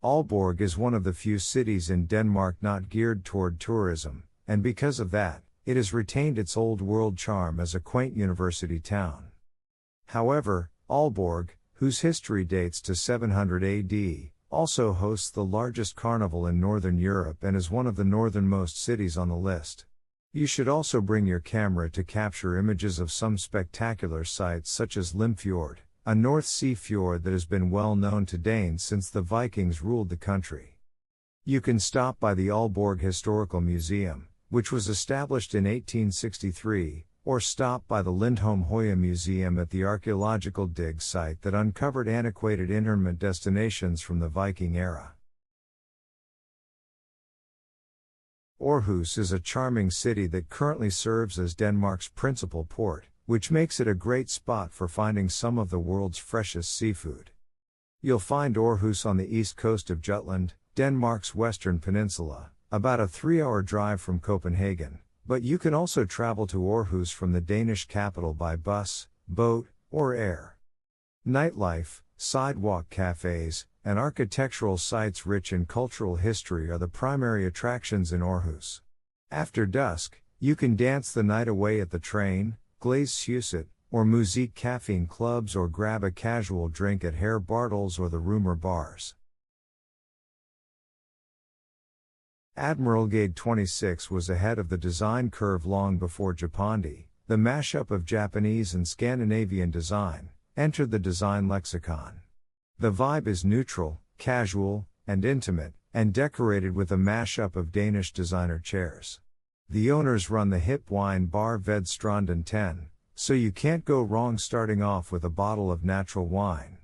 Aalborg is one of the few cities in Denmark not geared toward tourism, and because of that, it has retained its old world charm as a quaint university town. However, Aalborg, whose history dates to 700 AD, also hosts the largest carnival in Northern Europe and is one of the northernmost cities on the list. You should also bring your camera to capture images of some spectacular sights such as Limfjord, a North Sea fjord that has been well known to Danes since the Vikings ruled the country. You can stop by the Aalborg Historical Museum, which was established in 1863, or stop by the Lindholm Høje Museum at the archaeological dig site that uncovered antiquated internment destinations from the Viking era. Aarhus is a charming city that currently serves as Denmark's principal port, which makes it a great spot for finding some of the world's freshest seafood. You'll find Aarhus on the east coast of Jutland, Denmark's western peninsula, about a 3-hour drive from Copenhagen, but you can also travel to Aarhus from the Danish capital by bus, boat, or air. Nightlife, sidewalk cafes, and architectural sites rich in cultural history are the primary attractions in Aarhus. After dusk, you can dance the night away at the train, Glazehuset, or Musik caffeine clubs, or grab a casual drink at Herr Bartels or the Rumor bars. Admiralgade 26 was ahead of the design curve long before Japandi, the mashup of Japanese and Scandinavian design, entered the design lexicon. The vibe is neutral, casual, and intimate, and decorated with a mashup of Danish designer chairs. The owners run the hip wine bar Vedstranden 10, so you can't go wrong starting off with a bottle of natural wine.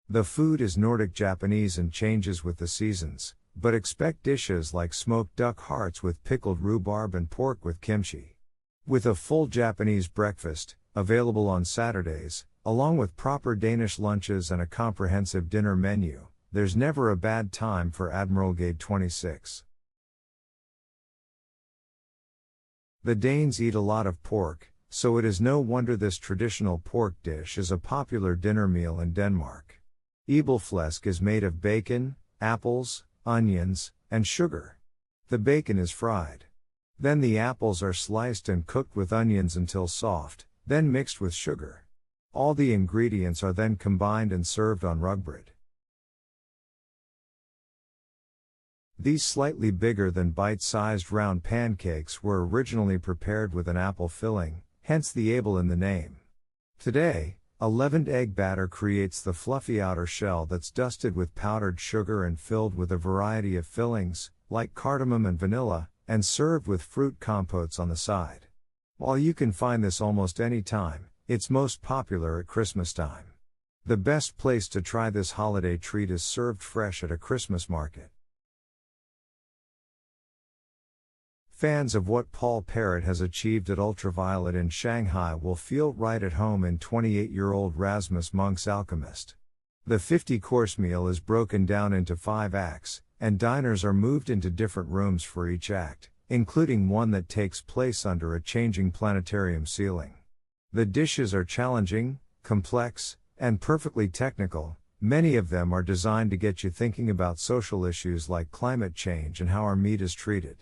The food is Nordic Japanese and changes with the seasons, but expect dishes like smoked duck hearts with pickled rhubarb and pork with kimchi. With a full Japanese breakfast, available on Saturdays, along with proper Danish lunches and a comprehensive dinner menu, there's never a bad time for Admiralgade 26. The Danes eat a lot of pork, so it is no wonder this traditional pork dish is a popular dinner meal in Denmark. Æbelflæsk is made of bacon, apples, onions, and sugar. The bacon is fried. Then the apples are sliced and cooked with onions until soft, then mixed with sugar. All the ingredients are then combined and served on rugbrød. These slightly bigger than bite-sized round pancakes were originally prepared with an apple filling, hence the æbel in the name. Today, a leavened egg batter creates the fluffy outer shell that's dusted with powdered sugar and filled with a variety of fillings, like cardamom and vanilla, and served with fruit compotes on the side. While you can find this almost any time, it's most popular at Christmas time. The best place to try this holiday treat is served fresh at a Christmas market. Fans of what Paul Parrot has achieved at Ultraviolet in Shanghai will feel right at home in 28-year-old Rasmus Monk's Alchemist. The 50-course meal is broken down into 5 acts, and diners are moved into different rooms for each act, including one that takes place under a changing planetarium ceiling. The dishes are challenging, complex, and perfectly technical. Many of them are designed to get you thinking about social issues like climate change and how our meat is treated.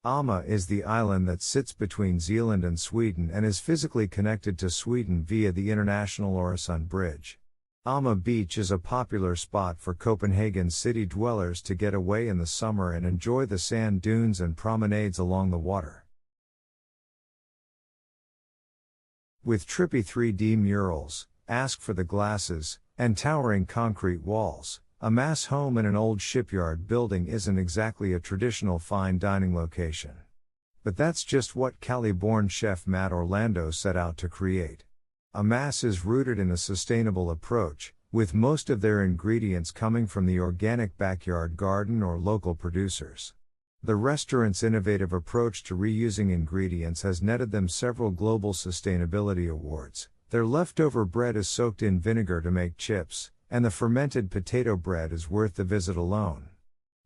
Amma is the island that sits between Zealand and Sweden and is physically connected to Sweden via the International Øresund Bridge. Amma Beach is a popular spot for Copenhagen city dwellers to get away in the summer and enjoy the sand dunes and promenades along the water. With trippy 3D murals, ask for the glasses, and towering concrete walls, a mass home in an old shipyard building isn't exactly a traditional fine dining location. But that's just what Cali-born chef Matt Orlando set out to create. Amass is rooted in a sustainable approach, with most of their ingredients coming from the organic backyard garden or local producers. The restaurant's innovative approach to reusing ingredients has netted them several global sustainability awards. Their leftover bread is soaked in vinegar to make chips, and the fermented potato bread is worth the visit alone.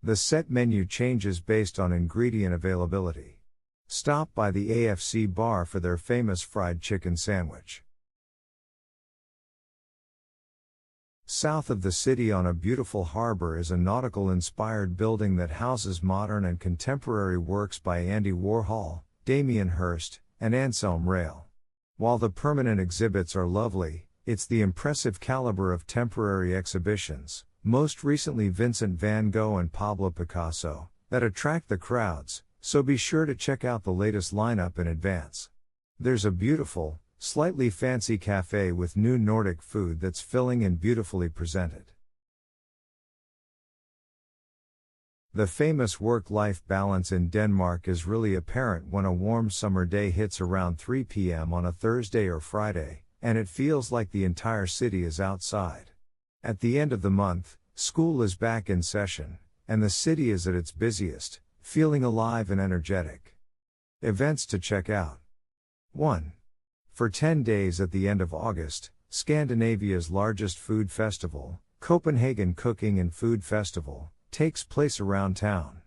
The set menu changes based on ingredient availability. Stop by the AFC bar for their famous fried chicken sandwich. South of the city on a beautiful harbor is a nautical-inspired building that houses modern and contemporary works by Andy Warhol, Damien Hirst, and Anselm Rayl. While the permanent exhibits are lovely, it's the impressive caliber of temporary exhibitions, most recently Vincent van Gogh and Pablo Picasso, that attract the crowds, so be sure to check out the latest lineup in advance. There's a beautiful, slightly fancy cafe with new Nordic food that's filling and beautifully presented. The famous work-life balance in Denmark is really apparent when a warm summer day hits around 3 p.m. on a Thursday or Friday, and it feels like the entire city is outside. At the end of the month, school is back in session, and the city is at its busiest, feeling alive and energetic. Events to check out. 1. For 10 days at the end of August, Scandinavia's largest food festival, Copenhagen Cooking and Food Festival, takes place around town.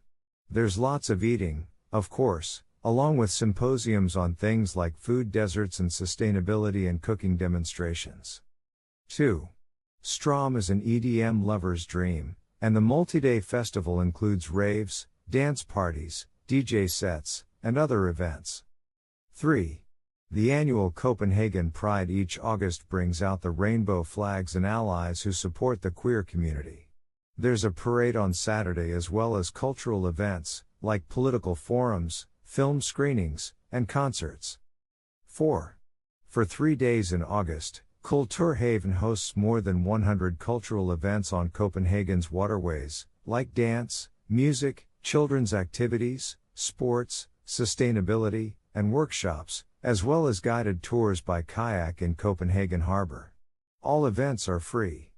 There's lots of eating, of course, along with symposiums on things like food deserts and sustainability and cooking demonstrations. 2. Strom is an EDM lover's dream, and the multi-day festival includes raves, dance parties, DJ sets, and other events. 3. The annual Copenhagen Pride each August brings out the rainbow flags and allies who support the queer community. There's a parade on Saturday as well as cultural events, like political forums, film screenings, and concerts. 4. For 3 days in August, Kulturhaven hosts more than 100 cultural events on Copenhagen's waterways, like dance, music, children's activities, sports, sustainability, and workshops, as well as guided tours by kayak in Copenhagen Harbor. All events are free.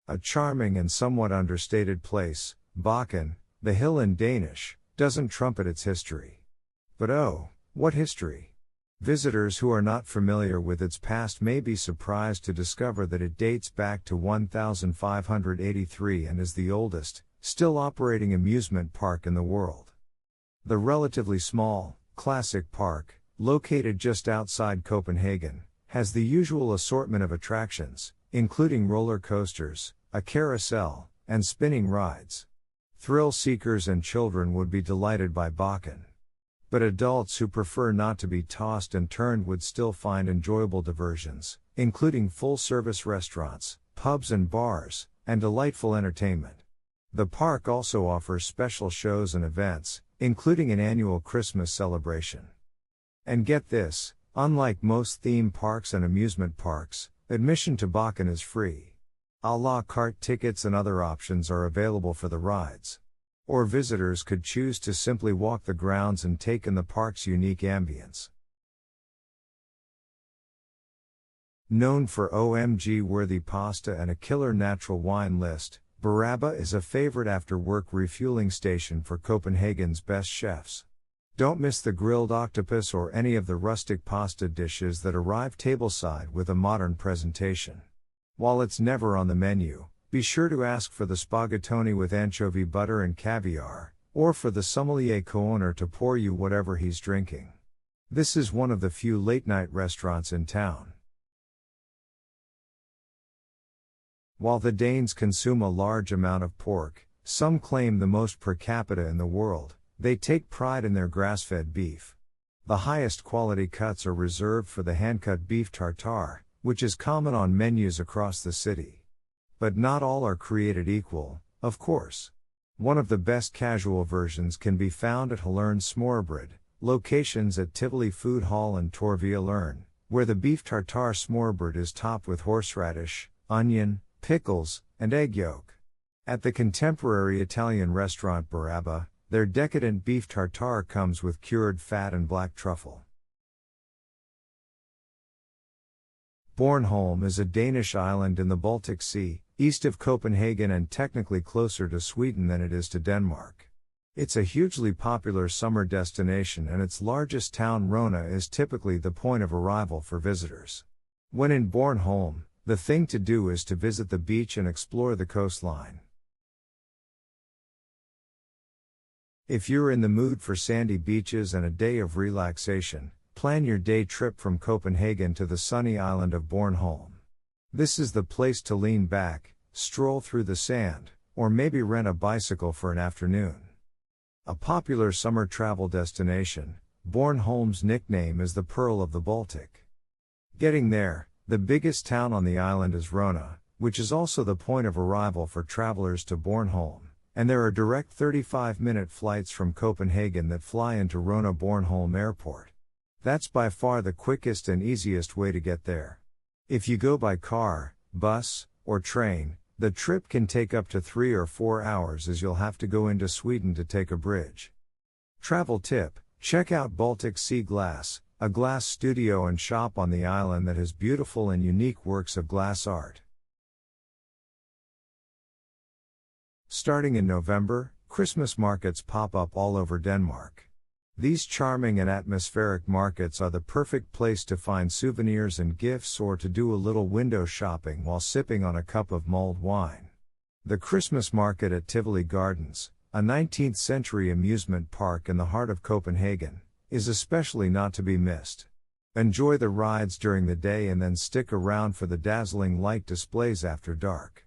A charming and somewhat understated place, Bakken, the hill in Danish, doesn't trumpet its history. But oh, what history! Visitors who are not familiar with its past may be surprised to discover that it dates back to 1583 and is the oldest, still operating amusement park in the world. The relatively small, classic park, located just outside Copenhagen, has the usual assortment of attractions, including roller coasters, a carousel, and spinning rides. Thrill seekers and children would be delighted by Bakken. But adults who prefer not to be tossed and turned would still find enjoyable diversions, including full-service restaurants, pubs and bars, and delightful entertainment. The park also offers special shows and events, including an annual Christmas celebration. And get this, unlike most theme parks and amusement parks, admission to Bakken is free. A la carte tickets and other options are available for the rides. Or visitors could choose to simply walk the grounds and take in the park's unique ambience. Known for OMG-worthy pasta and a killer natural wine list, Barabba is a favorite after-work refueling station for Copenhagen's best chefs. Don't miss the grilled octopus or any of the rustic pasta dishes that arrive tableside with a modern presentation. While it's never on the menu, be sure to ask for the spaghettoni with anchovy butter and caviar, or for the sommelier co-owner to pour you whatever he's drinking. This is one of the few late-night restaurants in town. While the Danes consume a large amount of pork, some claim the most per capita in the world, they take pride in their grass-fed beef. The highest quality cuts are reserved for the hand-cut beef tartare, which is common on menus across the city. But not all are created equal, of course. One of the best casual versions can be found at Hallerns Smørrebrød, locations at Tivoli Food Hall and Torvia Lern, where the beef tartare smørrebrød is topped with horseradish, onion, pickles, and egg yolk. At the contemporary Italian restaurant Barabba, their decadent beef tartare comes with cured fat and black truffle. Bornholm is a Danish island in the Baltic Sea, east of Copenhagen and technically closer to Sweden than it is to Denmark. It's a hugely popular summer destination and its largest town Rona is typically the point of arrival for visitors. When in Bornholm, the thing to do is to visit the beach and explore the coastline. If you're in the mood for sandy beaches and a day of relaxation, plan your day trip from Copenhagen to the sunny island of Bornholm. This is the place to lean back, stroll through the sand, or maybe rent a bicycle for an afternoon. A popular summer travel destination, Bornholm's nickname is the Pearl of the Baltic. Getting there, the biggest town on the island is Rona, which is also the point of arrival for travelers to Bornholm, and there are direct 35-minute flights from Copenhagen that fly into Rona Bornholm Airport. That's by far the quickest and easiest way to get there. If you go by car, bus, or train, the trip can take up to 3 or 4 hours as you'll have to go into Sweden to take a bridge. Travel tip: check out Baltic Sea Glass, a glass studio and shop on the island that has beautiful and unique works of glass art. Starting in November, Christmas markets pop up all over Denmark. These charming and atmospheric markets are the perfect place to find souvenirs and gifts or to do a little window shopping while sipping on a cup of mulled wine. The Christmas market at Tivoli Gardens, a 19th century amusement park in the heart of Copenhagen, is especially not to be missed. Enjoy the rides during the day and then stick around for the dazzling light displays after dark.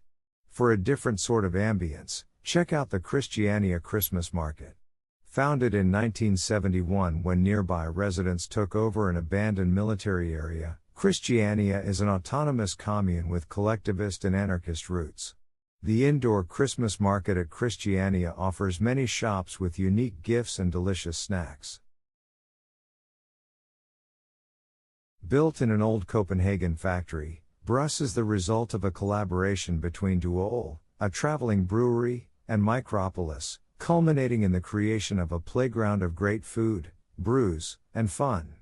For a different sort of ambience, check out the Christiania Christmas Market. Founded in 1971 when nearby residents took over an abandoned military area, Christiania is an autonomous commune with collectivist and anarchist roots. The indoor Christmas market at Christiania offers many shops with unique gifts and delicious snacks. Built in an old Copenhagen factory, Brus is the result of a collaboration between Duol, a traveling brewery, and Micropolis, culminating in the creation of a playground of great food, brews, and fun.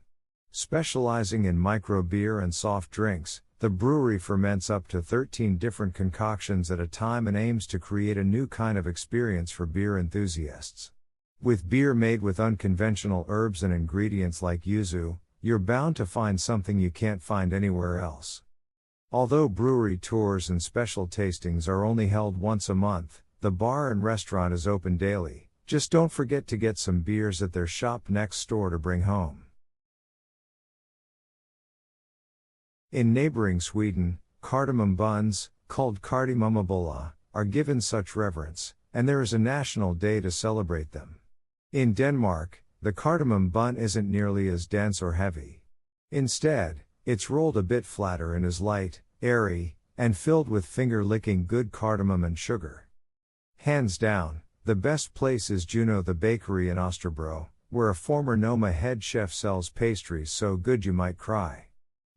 Specializing in micro beer and soft drinks, the brewery ferments up to 13 different concoctions at a time and aims to create a new kind of experience for beer enthusiasts. With beer made with unconventional herbs and ingredients like yuzu, you're bound to find something you can't find anywhere else. Although brewery tours and special tastings are only held once a month, the bar and restaurant is open daily. Just don't forget to get some beers at their shop next door to bring home. In neighboring Sweden, cardamom buns, called kardemummebollar, are given such reverence, and there is a national day to celebrate them. In Denmark, the cardamom bun isn't nearly as dense or heavy. Instead, it's rolled a bit flatter and is light, airy, and filled with finger-licking good cardamom and sugar. Hands down, the best place is Juno the bakery in Osterbro, where a former Noma head chef sells pastries so good you might cry.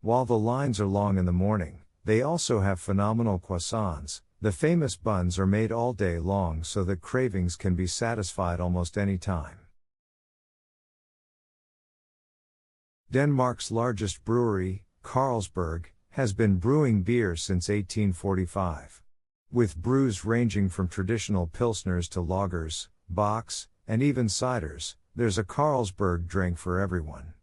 While the lines are long in the morning, they also have phenomenal croissants. The famous buns are made all day long so that cravings can be satisfied almost any time. Denmark's largest brewery, Carlsberg, has been brewing beer since 1845. With brews ranging from traditional pilsners to lagers, bocks, and even ciders, there's a Carlsberg drink for everyone.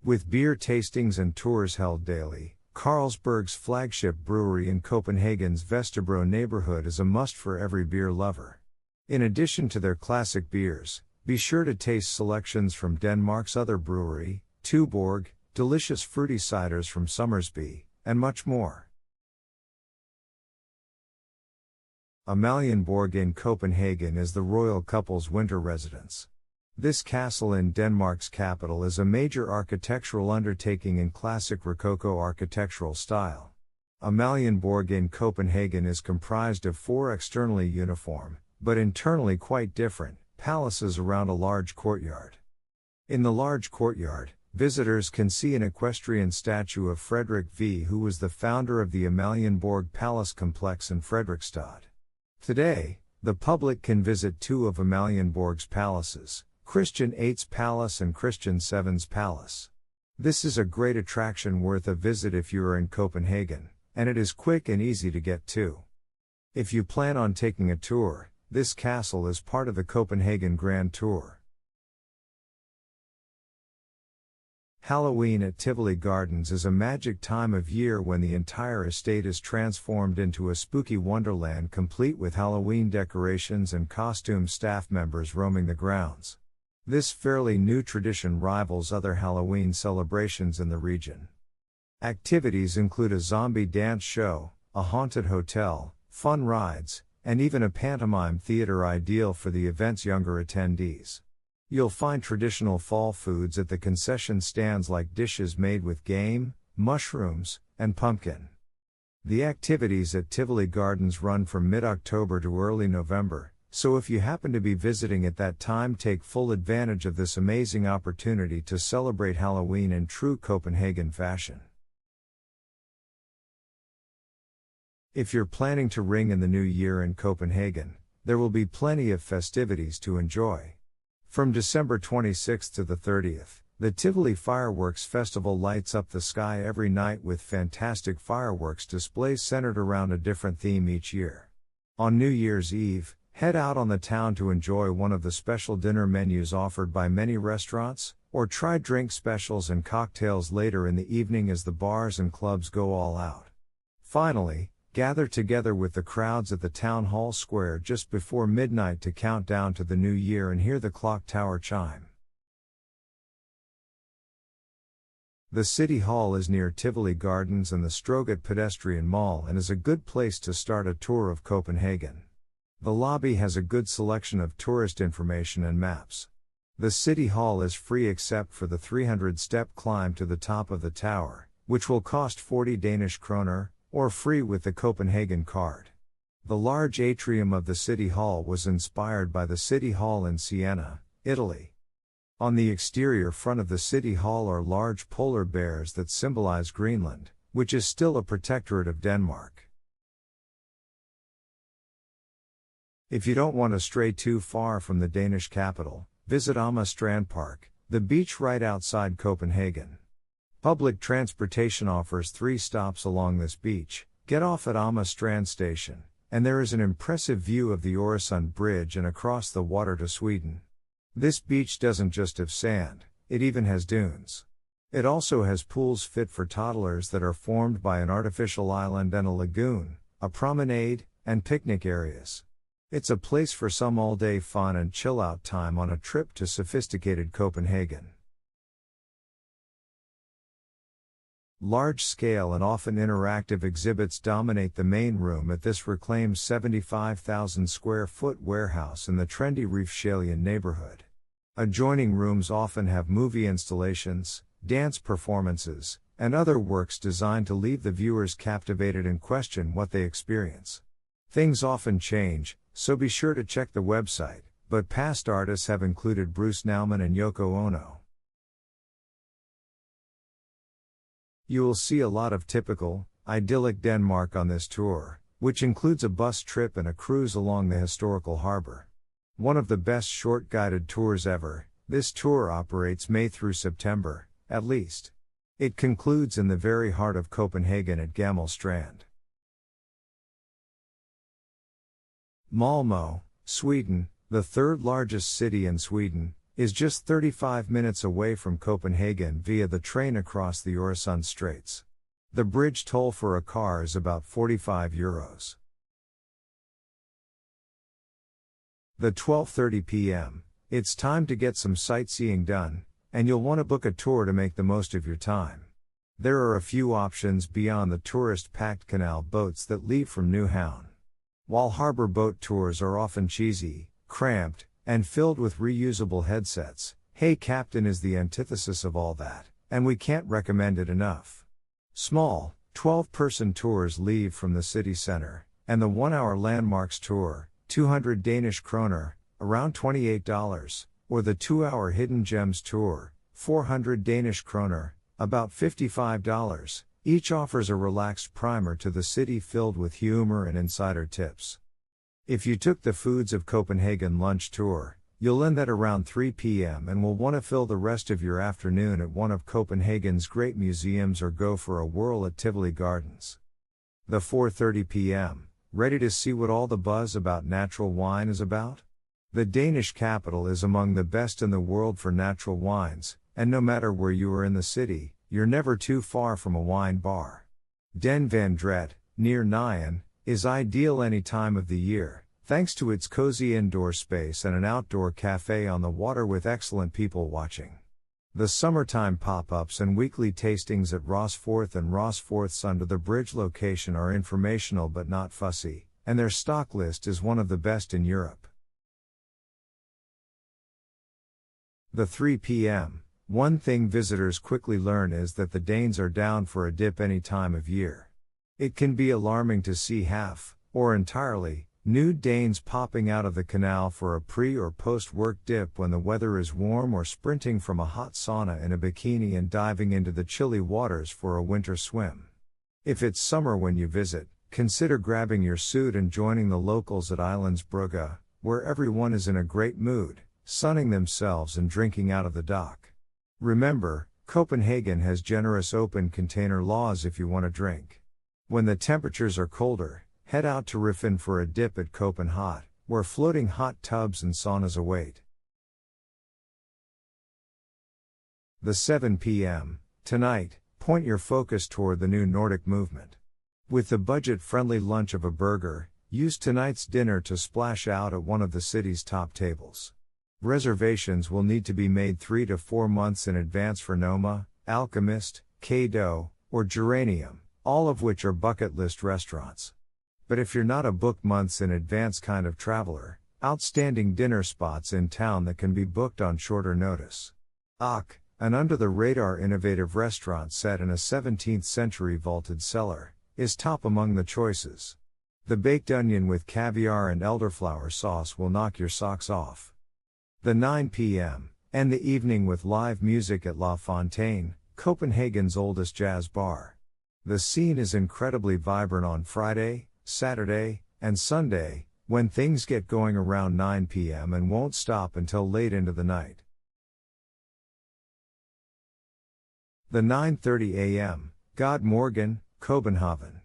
With beer tastings and tours held daily, Carlsberg's flagship brewery in Copenhagen's Vesterbro neighborhood is a must for every beer lover. In addition to their classic beers, be sure to taste selections from Denmark's other brewery, Tuborg, delicious fruity ciders from Somersby, and much more. Amalienborg in Copenhagen is the royal couple's winter residence. This castle in Denmark's capital is a major architectural undertaking in classic Rococo architectural style. Amalienborg in Copenhagen is comprised of 4 externally uniform, but internally quite different, palaces around a large courtyard. In the large courtyard, visitors can see an equestrian statue of Frederick V, who was the founder of the Amalienborg Palace complex in Fredrikstad. Today, the public can visit 2 of Amalienborg's palaces, Christian VIII's Palace and Christian VII's Palace. This is a great attraction worth a visit if you are in Copenhagen, and it is quick and easy to get to. If you plan on taking a tour, this castle is part of the Copenhagen Grand Tour. Halloween at Tivoli Gardens is a magic time of year when the entire estate is transformed into a spooky wonderland complete with Halloween decorations and costumed staff members roaming the grounds. This fairly new tradition rivals other Halloween celebrations in the region. Activities include a zombie dance show, a haunted hotel, fun rides, and even a pantomime theater ideal for the event's younger attendees. You'll find traditional fall foods at the concession stands like dishes made with game, mushrooms, and pumpkin. The activities at Tivoli Gardens run from mid-October to early November, so if you happen to be visiting at that time, take full advantage of this amazing opportunity to celebrate Halloween in true Copenhagen fashion. If you're planning to ring in the new year in Copenhagen, there will be plenty of festivities to enjoy. From December 26th to the 30th, the Tivoli Fireworks Festival lights up the sky every night with fantastic fireworks displays centered around a different theme each year. On New Year's Eve, head out on the town to enjoy one of the special dinner menus offered by many restaurants, or try drink specials and cocktails later in the evening as the bars and clubs go all out. Finally, gather together with the crowds at the town hall square just before midnight to count down to the new year and hear the clock tower chime. The City Hall is near Tivoli Gardens and the Stroget pedestrian mall and is a good place to start a tour of Copenhagen. The lobby has a good selection of tourist information and maps. The City Hall is free except for the 300-step climb to the top of the tower, which will cost 40 Danish kroner, or free with the Copenhagen card. The large atrium of the City Hall was inspired by the City Hall in Siena, Italy. On the exterior front of the City Hall are large polar bears that symbolize Greenland, which is still a protectorate of Denmark. If you don't want to stray too far from the Danish capital, visit Amager Strandpark, the beach right outside Copenhagen. Public transportation offers 3 stops along this beach. Get off at Amager Strand Station, and there is an impressive view of the Øresund Bridge and across the water to Sweden. This beach doesn't just have sand, it even has dunes. It also has pools fit for toddlers that are formed by an artificial island and a lagoon, a promenade, and picnic areas. It's a place for some all-day fun and chill-out time on a trip to sophisticated Copenhagen. Large-scale and often interactive exhibits dominate the main room at this reclaimed 75,000 square foot warehouse in the trendy Refshaleien neighborhood. Adjoining rooms often have movie installations, dance performances, and other works designed to leave the viewers captivated and question what they experience. Things often change, so be sure to check the website, but past artists have included Bruce Nauman and Yoko Ono. You will see a lot of typical, idyllic Denmark on this tour, which includes a bus trip and a cruise along the historical harbor. One of the best short guided tours ever, this tour operates May through September, at least. It concludes in the very heart of Copenhagen at Gamle Strand. Malmö, Sweden, the third largest city in Sweden, is just 35 minutes away from Copenhagen via the train across the Øresund Straits. The bridge toll for a car is about 45 euros. The 12:30 p.m., it's time to get some sightseeing done, and you'll want to book a tour to make the most of your time. There are a few options beyond the tourist-packed canal boats that leave from Nyhavn. While harbor boat tours are often cheesy, cramped, and filled with reusable headsets, Hey Captain is the antithesis of all that, and we can't recommend it enough. Small, 12-person tours leave from the city center, and the 1-hour landmarks tour, 200 Danish kroner, around $28, or the 2-hour hidden gems tour, 400 Danish kroner, about $55, each offers a relaxed primer to the city filled with humor and insider tips. If you took the Foods of Copenhagen lunch tour, you'll end at around 3 p.m. and will want to fill the rest of your afternoon at one of Copenhagen's great museums or go for a whirl at Tivoli Gardens. The 4:30 p.m., ready to see what all the buzz about natural wine is about? The Danish capital is among the best in the world for natural wines, and no matter where you are in the city, you're never too far from a wine bar. Den Van Dret, near Nyen, is ideal any time of the year, thanks to its cozy indoor space and an outdoor cafe on the water with excellent people watching. The summertime pop-ups and weekly tastings at Rossforth and Rossforth's Under the Bridge location are informational but not fussy, and their stock list is one of the best in Europe. The 3 p.m. One thing visitors quickly learn is that the Danes are down for a dip any time of year. It can be alarming to see half, or entirely, nude Danes popping out of the canal for a pre- or post-work dip when the weather is warm, or sprinting from a hot sauna in a bikini and diving into the chilly waters for a winter swim. If it's summer when you visit, consider grabbing your suit and joining the locals at Islandsbrygge, where everyone is in a great mood, sunning themselves and drinking out of the dock. Remember, Copenhagen has generous open container laws if you want to drink. When the temperatures are colder, head out to Riffin for a dip at Copenhagen, where floating hot tubs and saunas await. The 7 p.m. Tonight, point your focus toward the new Nordic movement. With the budget-friendly lunch of a burger, use tonight's dinner to splash out at one of the city's top tables. Reservations will need to be made 3 to 4 months in advance for Noma, Alchemist, K-Do, or Geranium, all of which are bucket list restaurants. But if you're not a book months in advance kind of traveler, outstanding dinner spots in town that can be booked on shorter notice. Ak, an under-the-radar innovative restaurant set in a 17th century vaulted cellar, is top among the choices. The baked onion with caviar and elderflower sauce will knock your socks off. The 9 p.m. End the evening with live music at La Fontaine, Copenhagen's oldest jazz bar. The scene is incredibly vibrant on Friday, Saturday, and Sunday, when things get going around 9 p.m. and won't stop until late into the night. The 9:30 a.m. God Morgen, Copenhagen.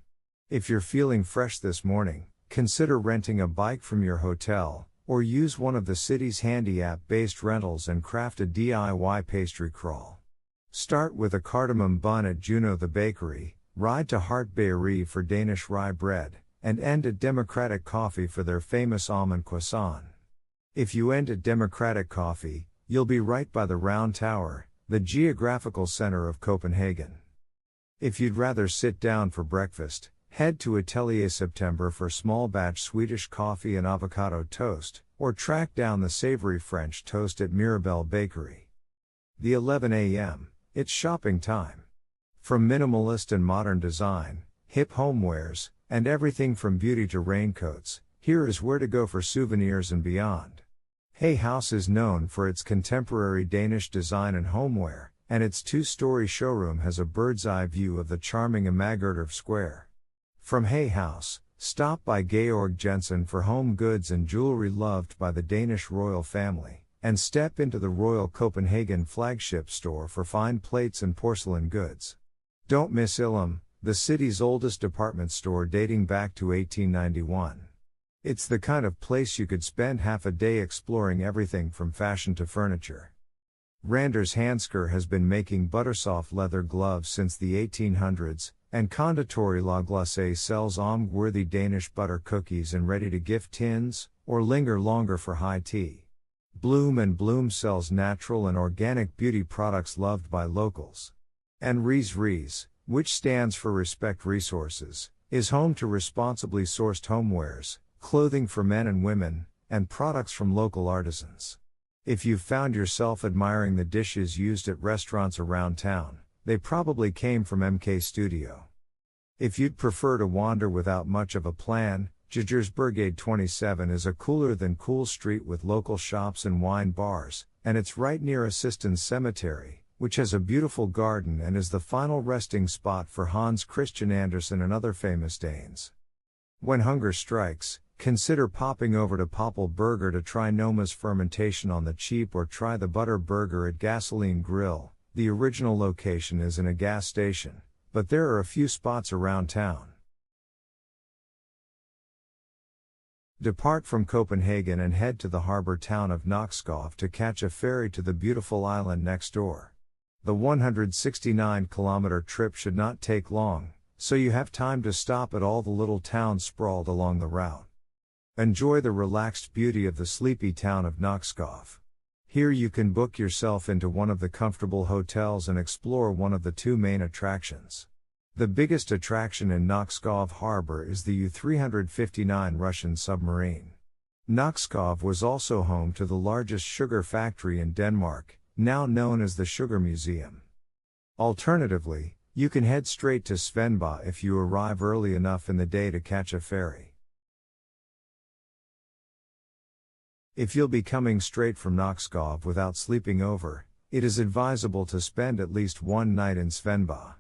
If you're feeling fresh this morning, consider renting a bike from your hotel, or use one of the city's handy app-based rentals and craft a DIY pastry crawl. Start with a cardamom bun at Juno the Bakery, ride to Hart Bageri for Danish rye bread, and end at Democratic Coffee for their famous almond croissant. If you end at Democratic Coffee, you'll be right by the Round Tower, the geographical center of Copenhagen. If you'd rather sit down for breakfast, head to Atelier September for small batch Swedish coffee and avocado toast, or track down the savory French toast at Mirabelle Bakery. The 11 a.m. It's shopping time. From minimalist and modern design, hip homewares, and everything from beauty to raincoats, here is where to go for souvenirs and beyond. Hay House is known for its contemporary Danish design and homeware, and its 2-story showroom has a bird's-eye view of the charming Amagertorv Square. From Hay House, stop by Georg Jensen for home goods and jewelry loved by the Danish royal family, and step into the Royal Copenhagen flagship store for fine plates and porcelain goods. Don't miss Ilum, the city's oldest department store dating back to 1891. It's the kind of place you could spend half a day exploring everything from fashion to furniture. Randers Handsker has been making buttersoft leather gloves since the 1800s, and Conditori La Glace sells worthy Danish butter cookies in ready-to-gift tins, or linger longer for high tea. Bloom & Bloom sells natural and organic beauty products loved by locals. And Ries, which stands for Respect Resources, is home to responsibly sourced homewares, clothing for men and women, and products from local artisans. If you've found yourself admiring the dishes used at restaurants around town, they probably came from MK Studio. If you'd prefer to wander without much of a plan, Brigade 27 is a cooler than cool street with local shops and wine bars, and it's right near Assistens Cemetery, which has a beautiful garden and is the final resting spot for Hans Christian Andersen and other famous Danes. When hunger strikes, consider popping over to Popple Burger to try Noma's fermentation on the cheap, or try the Butter Burger at Gasoline Grill. The original location is in a gas station, but there are a few spots around town. Depart from Copenhagen and head to the harbor town of Nakskov to catch a ferry to the beautiful island next door. The 169-kilometer trip should not take long, so you have time to stop at all the little towns sprawled along the route. Enjoy the relaxed beauty of the sleepy town of Nakskov. Here you can book yourself into one of the comfortable hotels and explore one of the two main attractions. The biggest attraction in Nakskov harbor is the U-359 Russian submarine. Nakskov was also home to the largest sugar factory in Denmark, now known as the Sugar Museum. Alternatively, you can head straight to Svendborg if you arrive early enough in the day to catch a ferry. If you'll be coming straight from Nakskov without sleeping over, it is advisable to spend at least one night in Svendborg.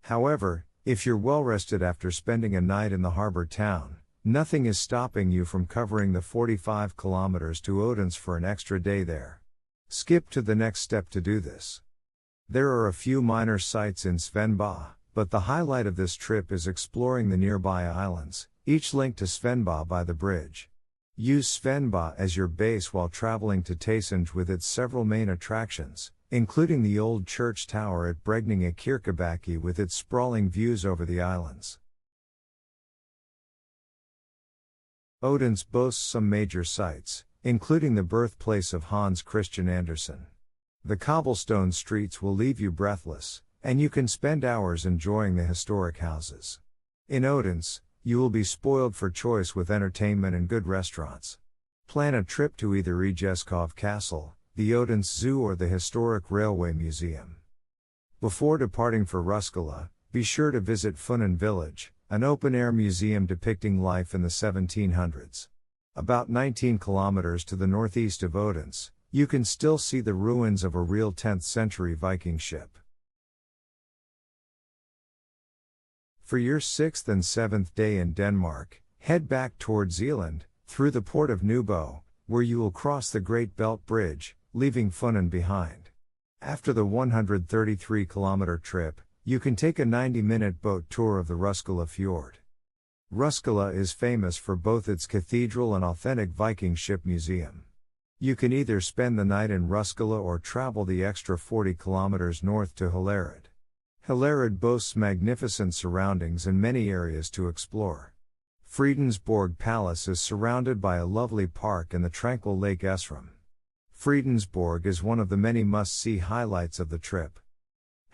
However, if you're well rested after spending a night in the harbor town, nothing is stopping you from covering the 45 kilometers to Odense for an extra day there. Skip to the next step to do this. There are a few minor sights in Svendborg, but the highlight of this trip is exploring the nearby islands, each linked to Svendborg by the bridge. Use Svendborg as your base while traveling to Tæsund with its several main attractions, including the old church tower at Bregninge Kirkebakke with its sprawling views over the islands. Odense boasts some major sights, including the birthplace of Hans Christian Andersen. The cobblestone streets will leave you breathless, and you can spend hours enjoying the historic houses. In Odense, you will be spoiled for choice with entertainment and good restaurants. Plan a trip to either Ejeskov Castle, the Odense Zoo or the Historic Railway Museum. Before departing for Ruskala, be sure to visit Funen Village, an open-air museum depicting life in the 1700s. About 19 kilometers to the northeast of Odense, you can still see the ruins of a real 10th century Viking ship. For your 6th and 7th day in Denmark, head back toward Zealand, through the port of Nybo, where you will cross the Great Belt Bridge, leaving Funen behind. After the 133-kilometer trip, you can take a 90-minute boat tour of the Ruskala Fjord. Ruskala is famous for both its cathedral and authentic Viking ship museum. You can either spend the night in Ruskala or travel the extra 40 kilometers north to Hillerød. Hillerød boasts magnificent surroundings and many areas to explore. Fredensborg Palace is surrounded by a lovely park and the tranquil Lake Esrum. Fredensborg is one of the many must-see highlights of the trip.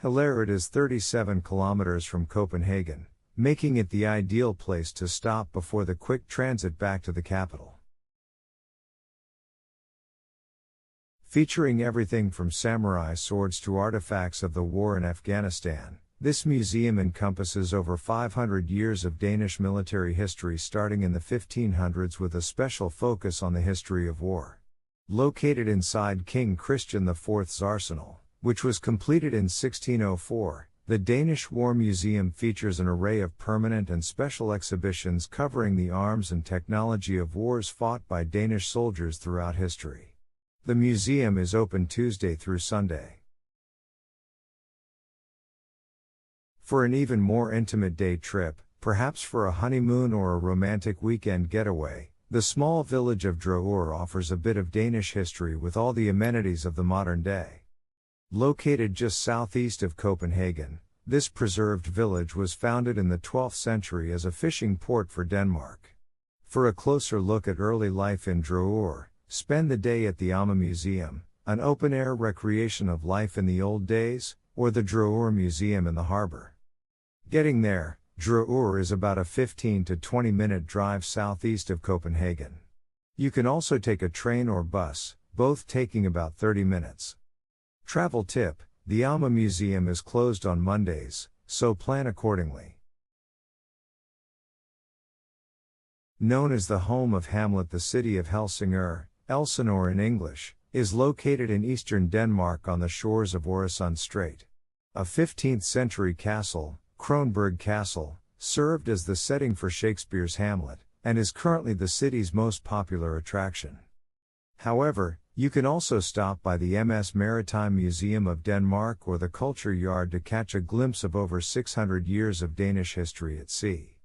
Hillerød is 37 kilometers from Copenhagen, making it the ideal place to stop before the quick transit back to the capital. Featuring everything from samurai swords to artifacts of the war in Afghanistan, this museum encompasses over 500 years of Danish military history starting in the 1500s with a special focus on the history of war. Located inside King Christian IV's arsenal, which was completed in 1604, the Danish War Museum features an array of permanent and special exhibitions covering the arms and technology of wars fought by Danish soldiers throughout history. The museum is open Tuesday through Sunday. For an even more intimate day trip, perhaps for a honeymoon or a romantic weekend getaway, the small village of Drøur offers a bit of Danish history with all the amenities of the modern day. Located just southeast of Copenhagen, this preserved village was founded in the 12th century as a fishing port for Denmark. For a closer look at early life in Drøur, spend the day at the Amma Museum, an open-air recreation of life in the old days, or the Drøur Museum in the harbor. Getting there, Drøur is about a 15 to 20-minute drive southeast of Copenhagen. You can also take a train or bus, both taking about 30 minutes. Travel tip: the Amma Museum is closed on Mondays, so plan accordingly. Known as the home of Hamlet, the city of Helsingør, Elsinore in English, is located in eastern Denmark on the shores of Øresund Strait. A 15th century castle, Kronborg Castle, served as the setting for Shakespeare's Hamlet, and is currently the city's most popular attraction. However, you can also stop by the Maritime Museum of Denmark or the Culture Yard to catch a glimpse of over 600 years of Danish history at sea.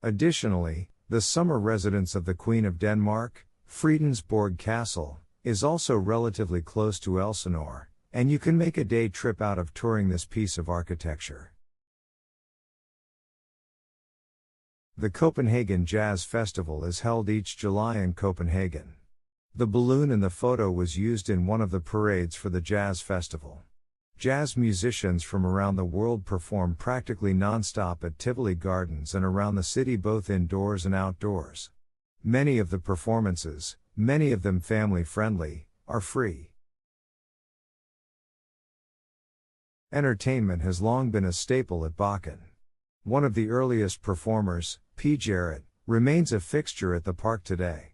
Additionally, the summer residence of the Queen of Denmark, Fredensborg Castle, is also relatively close to Elsinore, and you can make a day trip out of touring this piece of architecture. The Copenhagen Jazz Festival is held each July in Copenhagen. The balloon in the photo was used in one of the parades for the Jazz Festival. Jazz musicians from around the world perform practically non-stop at Tivoli Gardens and around the city, both indoors and outdoors. Many of the performances, many of them family-friendly, are free. Entertainment has long been a staple at Bakken. One of the earliest performers, P. Jarrett, remains a fixture at the park today.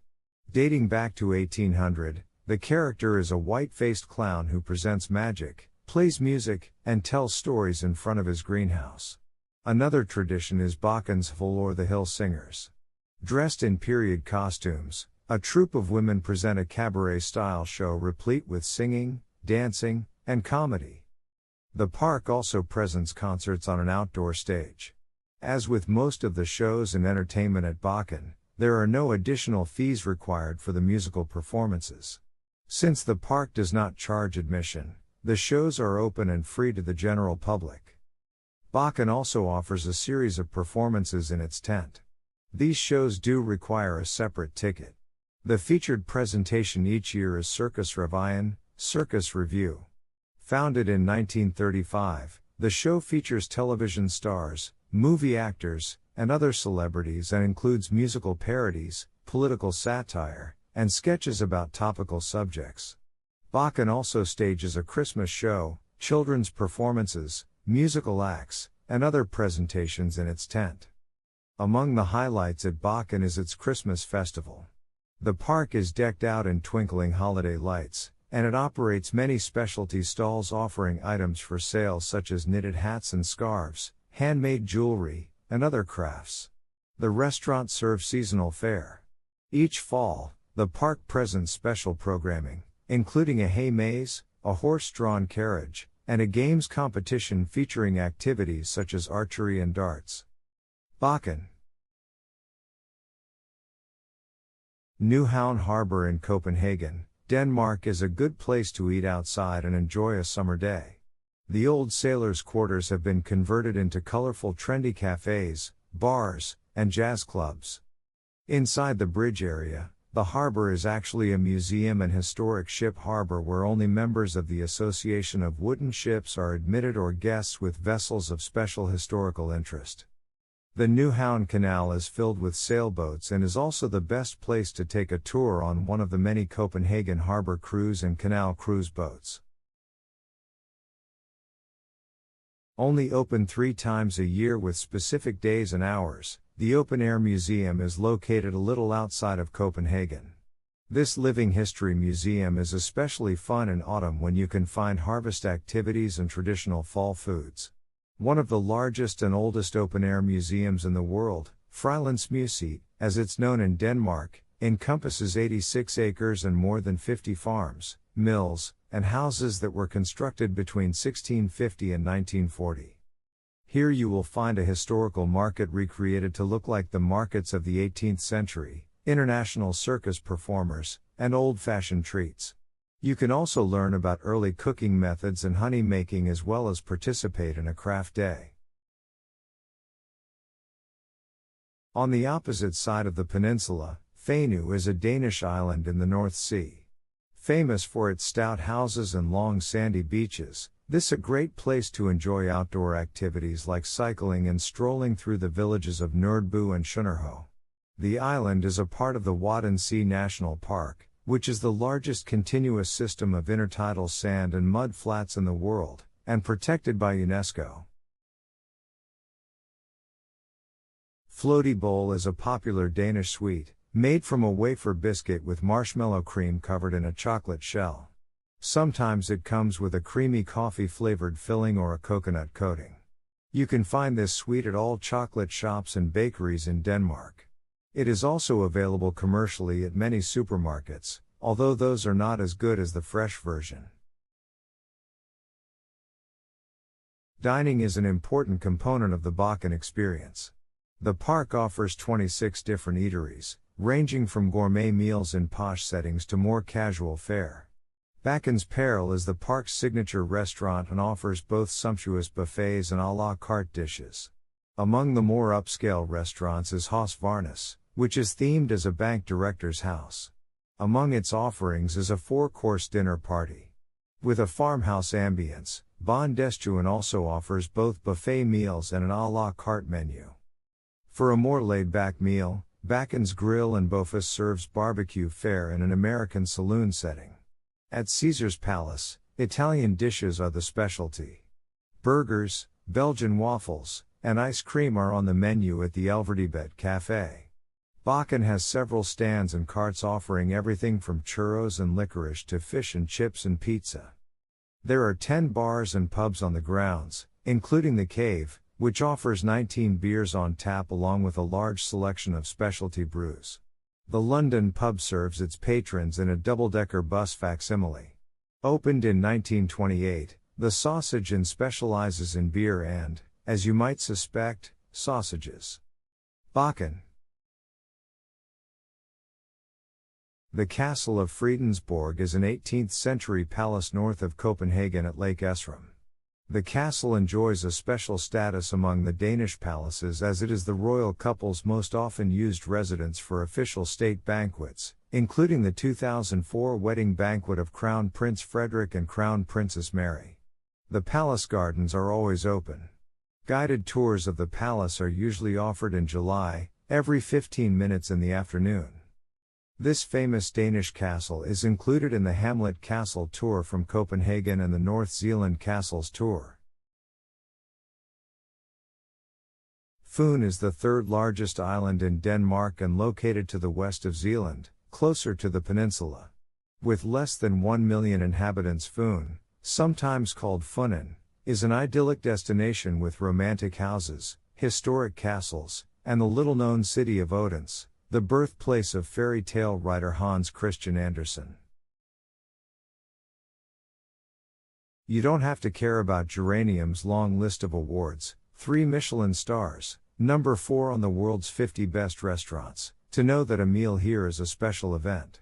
Dating back to 1800, the character is a white-faced clown who presents magic, plays music, and tells stories in front of his greenhouse. Another tradition is Bakken's Full or the Hill Singers. Dressed in period costumes, a troupe of women present a cabaret-style show replete with singing, dancing, and comedy. The park also presents concerts on an outdoor stage. As with most of the shows and entertainment at Bakken, there are no additional fees required for the musical performances. Since the park does not charge admission, the shows are open and free to the general public. Bakken also offers a series of performances in its tent. These shows do require a separate ticket. The featured presentation each year is Circus Revyen, Circus Review. Founded in 1935, the show features television stars, movie actors, and other celebrities and includes musical parodies, political satire, and sketches about topical subjects. Bakken also stages a Christmas show, children's performances, musical acts, and other presentations in its tent. Among the highlights at Bakken is its Christmas festival. The park is decked out in twinkling holiday lights, and it operates many specialty stalls offering items for sale such as knitted hats and scarves, handmade jewelry, and other crafts. The restaurant serves seasonal fare. Each fall, the park presents special programming, including a hay maze, a horse-drawn carriage, and a games competition featuring activities such as archery and darts. Bakken. Nyhavn Harbor in Copenhagen, Denmark is a good place to eat outside and enjoy a summer day. The old sailors' quarters have been converted into colorful trendy cafes, bars, and jazz clubs. Inside the bridge area, the harbor is actually a museum and historic ship harbor where only members of the Association of Wooden Ships are admitted or guests with vessels of special historical interest. The Nyhavn Canal is filled with sailboats and is also the best place to take a tour on one of the many Copenhagen harbor cruise and canal cruise boats. Only open 3 times a year with specific days and hours, the open-air museum is located a little outside of Copenhagen. This living history museum is especially fun in autumn when you can find harvest activities and traditional fall foods. One of the largest and oldest open-air museums in the world, Frilandsmuseet, as it's known in Denmark, encompasses 86 acres and more than 50 farms, mills, and houses that were constructed between 1650 and 1940. Here you will find a historical market recreated to look like the markets of the 18th century, international circus performers, and old-fashioned treats. You can also learn about early cooking methods and honey making as well as participate in a craft day. On the opposite side of the peninsula, Faroe is a Danish island in the North Sea. Famous for its stout houses and long sandy beaches, this is a great place to enjoy outdoor activities like cycling and strolling through the villages of Nordby and Sønderho. The island is a part of the Wadden Sea National Park, which is the largest continuous system of intertidal sand and mud flats in the world, and protected by UNESCO. Floaty bowl is a popular Danish sweet, made from a wafer biscuit with marshmallow cream covered in a chocolate shell. Sometimes it comes with a creamy coffee-flavored filling or a coconut coating. You can find this sweet at all chocolate shops and bakeries in Denmark. It is also available commercially at many supermarkets, although those are not as good as the fresh version. Dining is an important component of the Bakken experience. The park offers 26 different eateries, ranging from gourmet meals in posh settings to more casual fare. Bakken's Peril is the park's signature restaurant and offers both sumptuous buffets and à la carte dishes. Among the more upscale restaurants is Haus Varnus, which is themed as a bank director's house. Among its offerings is a 4-course dinner party. With a farmhouse ambience, Bon Destuin also offers both buffet meals and an à la carte menu. For a more laid-back meal, Backen's Grill and Bofus serves barbecue fare in an American saloon setting. At Caesar's Palace, Italian dishes are the specialty. Burgers, Belgian waffles, and ice cream are on the menu at the Elverdebet Café. Bakken has several stands and carts offering everything from churros and licorice to fish and chips and pizza. There are 10 bars and pubs on the grounds, including The Cave, which offers 19 beers on tap along with a large selection of specialty brews. The London pub serves its patrons in a double-decker bus facsimile. Opened in 1928, the Sausage Inn specializes in beer and, as you might suspect, sausages. Bakken. The Castle of Fredensborg is an 18th-century palace north of Copenhagen at Lake Esrum. The castle enjoys a special status among the Danish palaces as it is the royal couple's most often used residence for official state banquets, including the 2004 wedding banquet of Crown Prince Frederik and Crown Princess Mary. The palace gardens are always open. Guided tours of the palace are usually offered in July, every 15 minutes in the afternoon. This famous Danish castle is included in the Hamlet Castle Tour from Copenhagen and the North Zealand Castles Tour. Fyn is the third largest island in Denmark and located to the west of Zealand, closer to the peninsula. With less than 1 million inhabitants, Fyn, sometimes called Funen, is an idyllic destination with romantic houses, historic castles, and the little-known city of Odense, the birthplace of fairy tale writer Hans Christian Andersen. You don't have to care about Geranium's long list of awards, 3 Michelin stars, number 4 on the world's 50 best restaurants, to know that a meal here is a special event.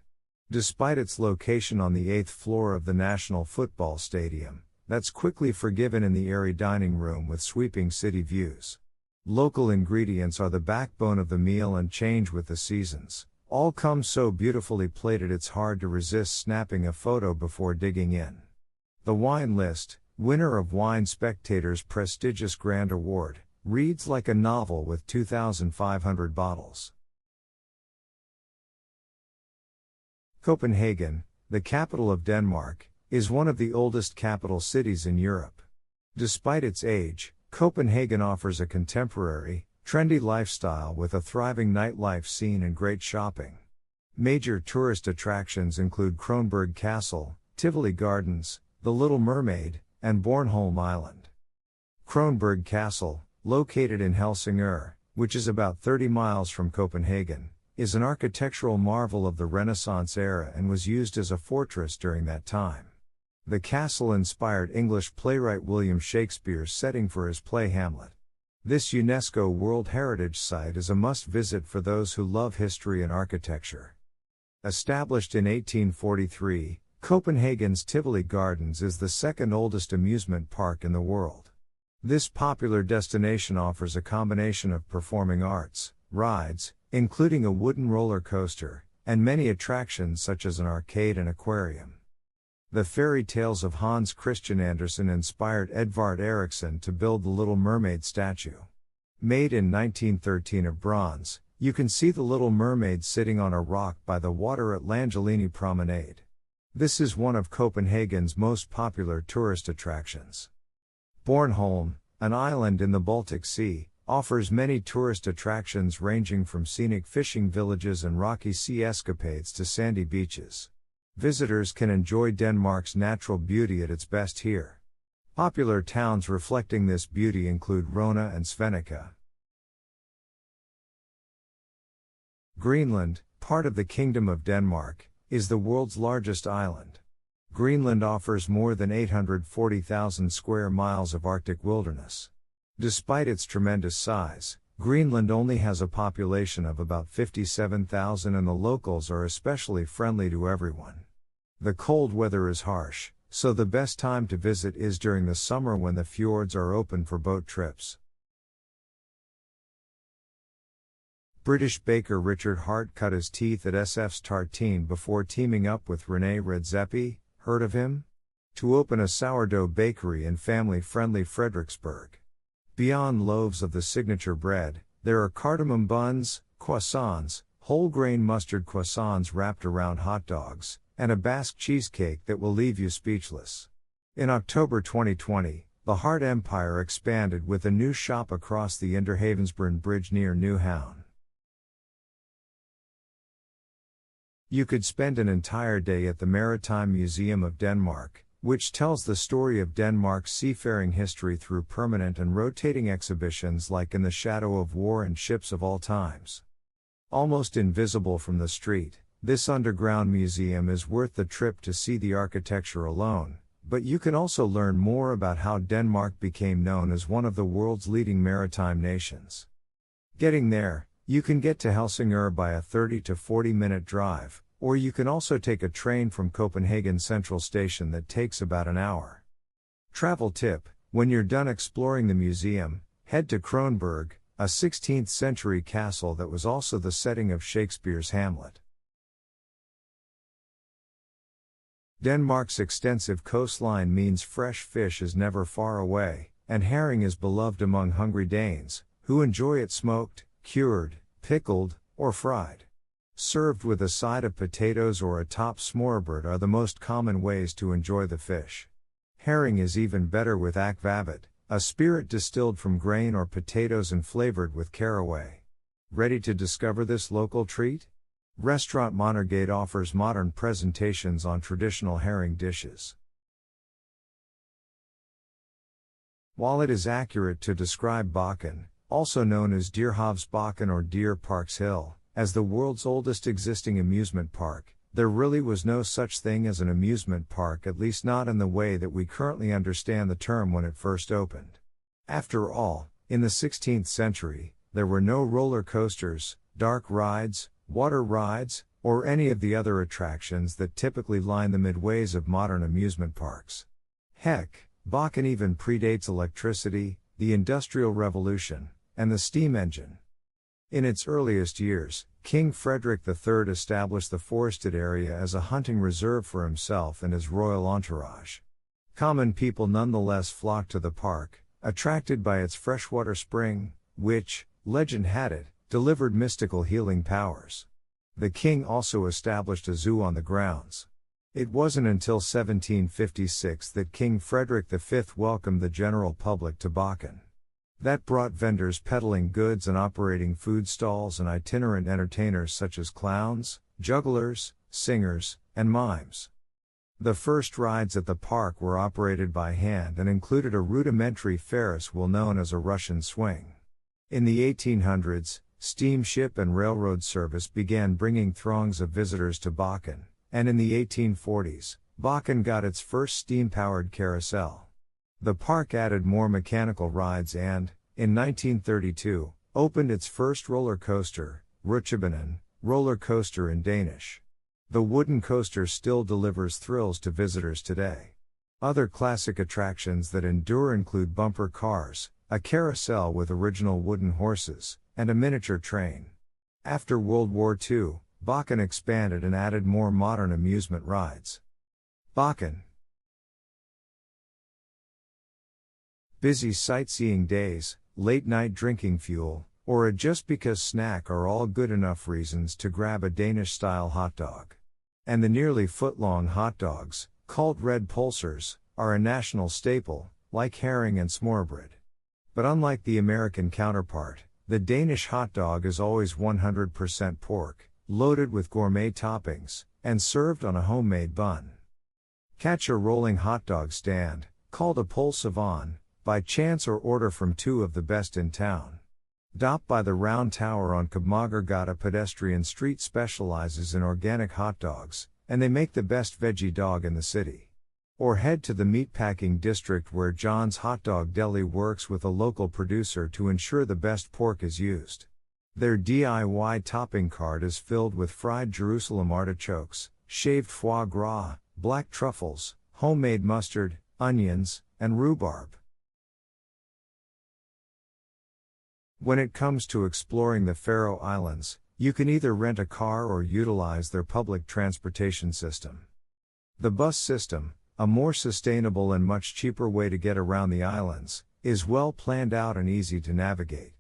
Despite its location on the 8th floor of the National Football Stadium, that's quickly forgiven in the airy dining room with sweeping city views. Local ingredients are the backbone of the meal and change with the seasons. All come so beautifully plated it's hard to resist snapping a photo before digging in. The wine list, winner of Wine Spectator's prestigious Grand Award, reads like a novel with 2,500 bottles. Copenhagen, the capital of Denmark, is one of the oldest capital cities in Europe. Despite its age, Copenhagen offers a contemporary, trendy lifestyle with a thriving nightlife scene and great shopping. Major tourist attractions include Kronborg Castle, Tivoli Gardens, The Little Mermaid, and Bornholm Island. Kronborg Castle, located in Helsingør, which is about 30 miles from Copenhagen, is an architectural marvel of the Renaissance era and was used as a fortress during that time. The castle inspired English playwright William Shakespeare's setting for his play Hamlet. This UNESCO World Heritage Site is a must-visit for those who love history and architecture. Established in 1843, Copenhagen's Tivoli Gardens is the second oldest amusement park in the world. This popular destination offers a combination of performing arts, rides, including a wooden roller coaster, and many attractions such as an arcade and aquarium. The fairy tales of Hans Christian Andersen inspired Edvard Eriksson to build the Little Mermaid statue. Made in 1913 of bronze, you can see the Little Mermaid sitting on a rock by the water at Langelini Promenade. This is one of Copenhagen's most popular tourist attractions. Bornholm, an island in the Baltic Sea, offers many tourist attractions ranging from scenic fishing villages and rocky sea escapades to sandy beaches. Visitors can enjoy Denmark's natural beauty at its best here. Popular towns reflecting this beauty include Rona and Svaneke. Greenland, part of the Kingdom of Denmark, is the world's largest island. Greenland offers more than 840,000 square miles of Arctic wilderness. Despite its tremendous size, Greenland only has a population of about 57,000 and the locals are especially friendly to everyone. The cold weather is harsh, so the best time to visit is during the summer when the fjords are open for boat trips. British baker Richard Hart cut his teeth at SF's Tartine before teaming up with René Redzepi, heard of him? To open a sourdough bakery in family-friendly Frederiksberg. Beyond loaves of the signature bread, there are cardamom buns, croissants, whole-grain mustard croissants wrapped around hot dogs, and a Basque cheesecake that will leave you speechless. In October 2020, the Hart empire expanded with a new shop across the Inderhavensbrun Bridge near Newhavn. You could spend an entire day at the Maritime Museum of Denmark, which tells the story of Denmark's seafaring history through permanent and rotating exhibitions like In the Shadow of War and Ships of All Times. Almost invisible from the street, this underground museum is worth the trip to see the architecture alone, but you can also learn more about how Denmark became known as one of the world's leading maritime nations. Getting there, you can get to Helsingør by a 30 to 40 minute drive, or you can also take a train from Copenhagen Central Station that takes about an hour. Travel tip: when you're done exploring the museum, head to Kronborg, a 16th century castle that was also the setting of Shakespeare's Hamlet. Denmark's extensive coastline means fresh fish is never far away, and herring is beloved among hungry Danes, who enjoy it smoked, cured, pickled, or fried. Served with a side of potatoes or atop smørrebrød are the most common ways to enjoy the fish. Herring is even better with akvavit, a spirit distilled from grain or potatoes and flavored with caraway. Ready to discover this local treat? Restaurant Monergade offers modern presentations on traditional herring dishes. While it is accurate to describe Bakken, also known as Dierhavsbakken or Deer Parks Hill, as the world's oldest existing amusement park, there really was no such thing as an amusement park, at least not in the way that we currently understand the term when it first opened. After all, in the 16th century, there were no roller coasters, dark rides, water rides, or any of the other attractions that typically line the midways of modern amusement parks. Heck, Bakken even predates electricity, the Industrial Revolution, and the steam engine. In its earliest years, King Frederick III established the forested area as a hunting reserve for himself and his royal entourage. Common people nonetheless flocked to the park, attracted by its freshwater spring, which, legend had it, delivered mystical healing powers. The king also established a zoo on the grounds. It wasn't until 1756 that King Frederick V welcomed the general public to Bakken. That brought vendors peddling goods and operating food stalls and itinerant entertainers such as clowns, jugglers, singers, and mimes. The first rides at the park were operated by hand and included a rudimentary Ferris wheel known as a Russian swing. In the 1800s, steamship and railroad service began bringing throngs of visitors to Bakken, and in the 1840s, Bakken got its first steam-powered carousel. The park added more mechanical rides and, in 1932, opened its first roller coaster, Rutsjebanen, roller coaster in Danish. The wooden coaster still delivers thrills to visitors today. Other classic attractions that endure include bumper cars, a carousel with original wooden horses, and a miniature train. After World War II, Bakken expanded and added more modern amusement rides. Bakken. Busy sightseeing days, late-night drinking fuel, or a just-because snack are all good enough reasons to grab a Danish-style hot dog. And the nearly foot-long hot dogs, called red pulsers, are a national staple, like herring and smørrebrød. But unlike the American counterpart, the Danish hot dog is always 100% pork, loaded with gourmet toppings, and served on a homemade bun. Catch a rolling hot dog stand, called a pølsevogn, by chance or order from two of the best in town. Dop by the Round Tower on Købmagergade pedestrian street specializes in organic hot dogs, and they make the best veggie dog in the city. Or head to the meatpacking district where John's Hot Dog Deli works with a local producer to ensure the best pork is used. Their DIY topping cart is filled with fried Jerusalem artichokes, shaved foie gras, black truffles, homemade mustard, onions, and rhubarb. When it comes to exploring the Faroe Islands, you can either rent a car or utilize their public transportation system. The bus system, a more sustainable and much cheaper way to get around the islands, is well planned out and easy to navigate.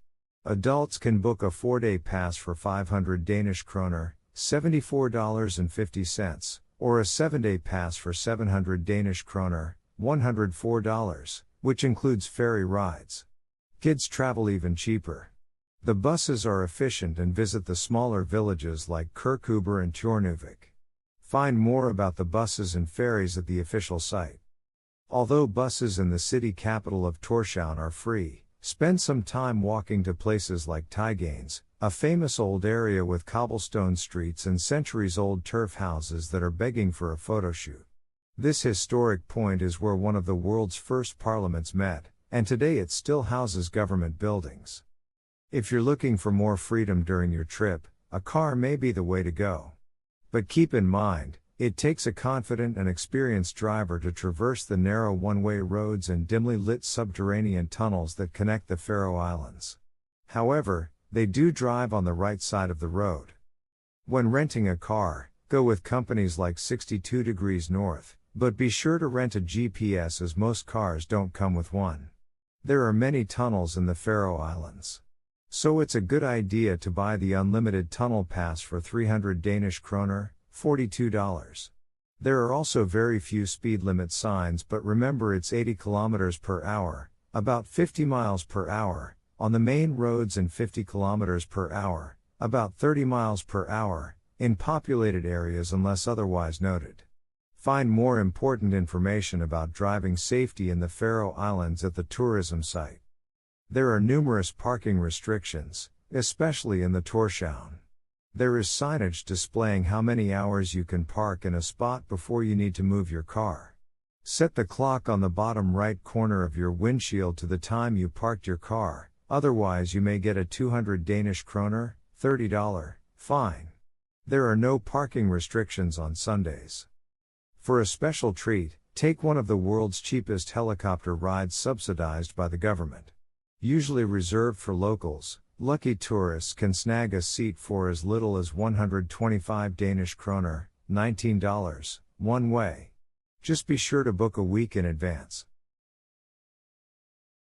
Adults can book a 4-day pass for 500 Danish kroner, $74.50, or a 7-day pass for 700 Danish kroner, $104, which includes ferry rides. Kids travel even cheaper. The buses are efficient and visit the smaller villages like Kirkuber and Tjornuvik. Find more about the buses and ferries at the official site. Although buses in the city capital of Tórshavn are free, spend some time walking to places like Teiganes, a famous old area with cobblestone streets and centuries-old turf houses that are begging for a photoshoot. This historic point is where one of the world's first parliaments met, and today it still houses government buildings. If you're looking for more freedom during your trip, a car may be the way to go. But keep in mind, it takes a confident and experienced driver to traverse the narrow one-way roads and dimly lit subterranean tunnels that connect the Faroe Islands. However, they do drive on the right side of the road. When renting a car, go with companies like 62 Degrees North, but be sure to rent a GPS as most cars don't come with one. There are many tunnels in the Faroe Islands. So it's a good idea to buy the unlimited tunnel pass for 300 Danish kroner, $42. There are also very few speed limit signs, but remember it's 80 km per hour, about 50 miles per hour, on the main roads and 50 km per hour, about 30 miles per hour, in populated areas unless otherwise noted. Find more important information about driving safety in the Faroe Islands at the tourism site. There are numerous parking restrictions, especially in the Tórshavn. There is signage displaying how many hours you can park in a spot before you need to move your car. Set the clock on the bottom right corner of your windshield to the time you parked your car, otherwise you may get a 200 Danish kroner, $30, fine. There are no parking restrictions on Sundays. For a special treat, take one of the world's cheapest helicopter rides subsidized by the government. Usually reserved for locals, lucky tourists can snag a seat for as little as 125 Danish kroner, $19, one way. Just be sure to book a week in advance.